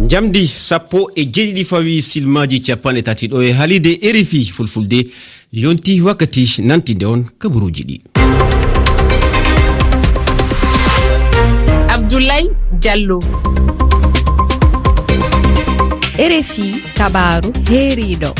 Jamdi sappo e jeɗiɗi fawi silmaji capanɗe tati ɗo e haalide RFI fulfulde yonti wakkati nantinde on kabaruuji ɗi. Abdoulaye Diallo. RFI kabaru heeriɗo.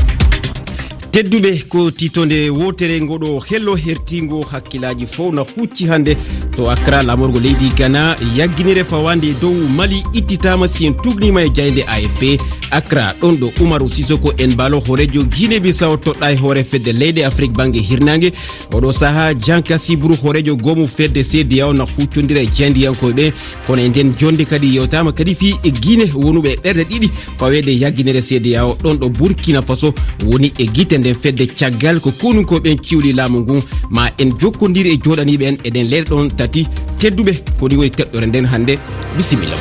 Tedduɓe ko titonde wotere ngoɗo hello hertingo hakkilaji fof na hucci hande to Accra lamorgo leydi Ghana yagginire fawande dow Mali ittitama si en tugnima e jayde AFP Accra ɗon ɗo Umaru Sisoko en balo horejo Guinée Bissau toɗɗa e hoore fedde leydi Afrique bangue hirnangue oɗo saaha Janka Sibru horejo gomu fedde CEDEAO na huccodira e jendiyankoɓe kono e nden jonde kadi yewtama kadi fi e Guinée wonuɓe ɓerɗe ɗiɗi fawede yagginire CEDEAO ɗon ɗo Burkina Faso woni e guite nden fedde caggal ko konunkoɓen ciwli laamu ngun ma en jokkodiri e joɗaniɓe en eɗen leyɗe ɗon tati tedduɓe koni woni teɗɗore nden hande bisimilla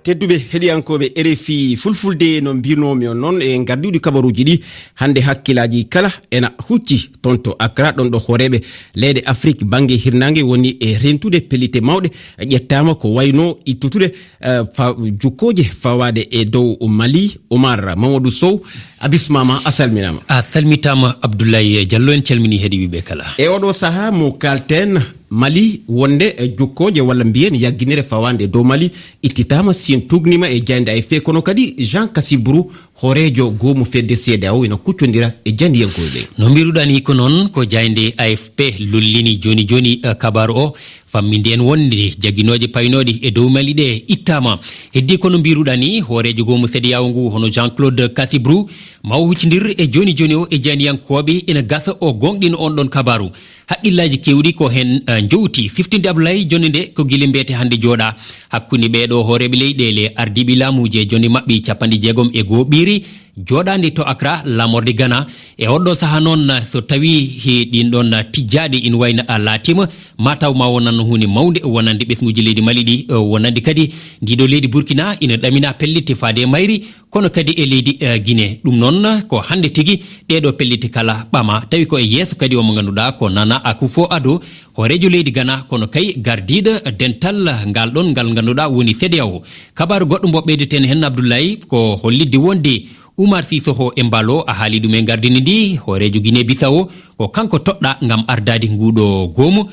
tedduɓe heɗiyankoɓe RFI fulfulde no mbinomi on noon e gardiɗi kabaruji ɗi hande hakkilaji kala ena hucci toon to Accra ɗon ɗo hooreɓe leyɗe Afrique bangue hirnangue woni e rentude pellite mawɗe ƴettama ko wayno ittutude jukkoje fawade e dow Mali. Omar Mamadou Sow a bismama a salminama. A salmitama Abdoulaye Diallo en calmini heeɗiɓeɓe kala e oɗo saaha mo kalten Mali wonde jukkoje walla mbiyen yagginire fawande dow Mali ittitama si en tugnima e jayde AFP kono kadi Jean Kasibru horejo gomu fedde CEDEAO ina kuccodira e jandiyankoɓe no mbiruɗani ko noon ko jayde AFP lollini joni kabaru o famminde en wonde jaguinoje paynoɗe e dow Mali ɗe ittama heddi kono mbiruɗani horejo gomu CEDEAO ngu hono Jean-Claude Kasibru maw huccodir e joni o e jandiyankoɓe ina gasa o gonɗino on ɗon kabaru haqqillaji kewɗi ko hen jowti siftinde Abdoulaye joni nde ko guile mbiyete hande jooɗa hakkude ɓeɗo hooreɓe leyɗele ardiɓe laamuji e joni mabɓe 60 ɓiiri joɗade to Accra lamorde Ghana e oɗɗo saaha noon so tawi ɗin ɗon tijjaɗe ina wayno laatima mataw ma wonan hunde mawde wonande ɓesguji leydi Mali ɗi wonande kadi ndiɗo leydi Burkina ina ɗamina pellite faade mayri kono kadi e leydi Guinée ɗum noon ko hande tigui ɗeɗo pellite kala ɓama tawi ko e yesso kadi omo ganduɗa ko Nana Akufo-Addo horejo leydi Ghana kono kay gardiɗo dental ngal ɗon ngal ganduɗa woni CEDEAO kabaru goɗɗo mo ɓeydeten hen Abdoulaye ko hollidde wonde Oumar Sisoko e mbalo a haali ɗum e gardini ndi horejo Guinée Bissau ko kanko toɗɗa gam ardade nguɗo goomu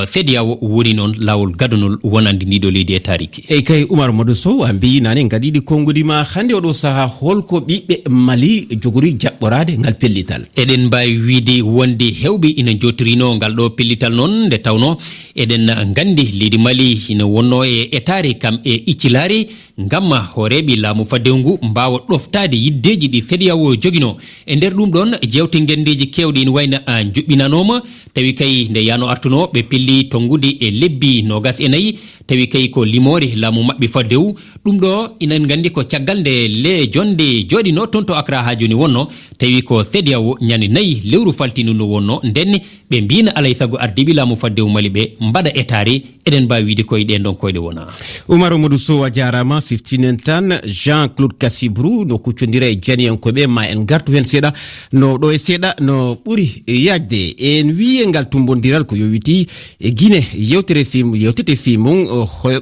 CEDEAO woni noon lawol gadonol wonande ndiɗo leydi e tariki eyyi kay Oumar Modou Sow a mbi nane gaɗiɗi konngudima hande oɗo saaha holko ɓiɓɓe Mali jogori jaɓɓorade ngal pellital eɗen mbawi wiide wonde hewɓe ina jotorino ngal ɗo pellital noon nde tawno eɗen gandi leydi Mali ina wonno e etare kam e iccilari gam horeɓe laamu faddewngu mbawa ɗoftade yiddeji ɗi CEDEAO jogino e nder ɗum ɗon jewte gendeji kewɗe ina wayno juɓɓinanoma tawi kay nde yano artuno ɓe pilli tongude e lebbi 24 tawi kay ko limore laamu mabɓe faddew ɗum ɗo inen gandi ko caggal nde le jonde joɗino toon to Accra ha joni wonno tawi ko CEDEAO ñande 4 lewru faltinu no wonno ndenne ɓe mbina alay saago ardiɓe laamu faddew Mali ɓe mbaɗa etare eɗen mbawi wiide koye ɗen ɗon koyɗe wona. Oumar Modou Sow a jarama siftinen tan Jean-Claude Kasibru no kuccodira e janiyankoɓe ma en gartu hen seeɗa no ɗo e seeɗa no ɓuuri yajde en wi e ngal tumbodiral ko yowiti e Guinée yewtete fimum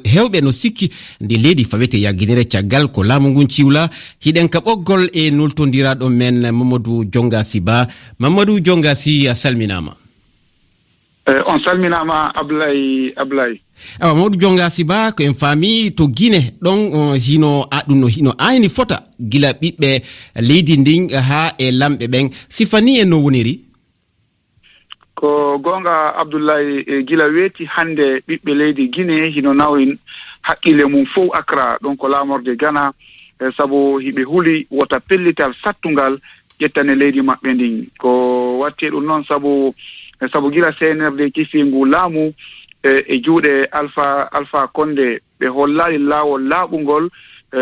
hewɓe no sikki nde leydi fawete yagginere caggal ko laamu ngun ciwla hiɗen ka ɓoggol e nultodiraɗo men Mamadou Diongasi Ba. Mamadou Diongasi a salminama. On salminama Ablaye awa Mamadou Diongasi Ba ko en faami to Guinée ɗon hino ayni fota gila ɓiɓɓe leydi ndin ha e lamɓe ɓen sifani en no woniri ko gonga Abdoulaye gila weeti hande ɓiɓɓe leydi Guinée hino nawri haqqille mum fof Accra ɗon ko lamorde Ghana sabu hiɓe huuli wota pellital sattungal ƴettane leydi maɓɓe ndin ko watti ɗum noon sabu gila CNRD kifingu laamu e juuɗe Alpha Condé ɓe hollali laawol laaɓugol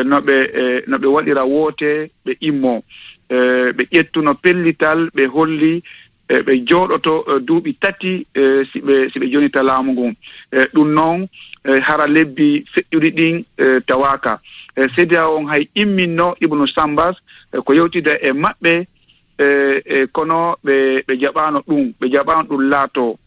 no ɓe waɗira woote ɓe immo ɓe ƴettuno pellital ɓe holli ɓe jooɗoto duuɓi tati si ɓe jonita laamu ngun ɗum noon hara lebbi feƴƴuɗi ɗin tawaka CEDEAO on hay imminno Ibnu Sambas ko yewtida e maɓɓe kono ɓe jaɓano ɗum laato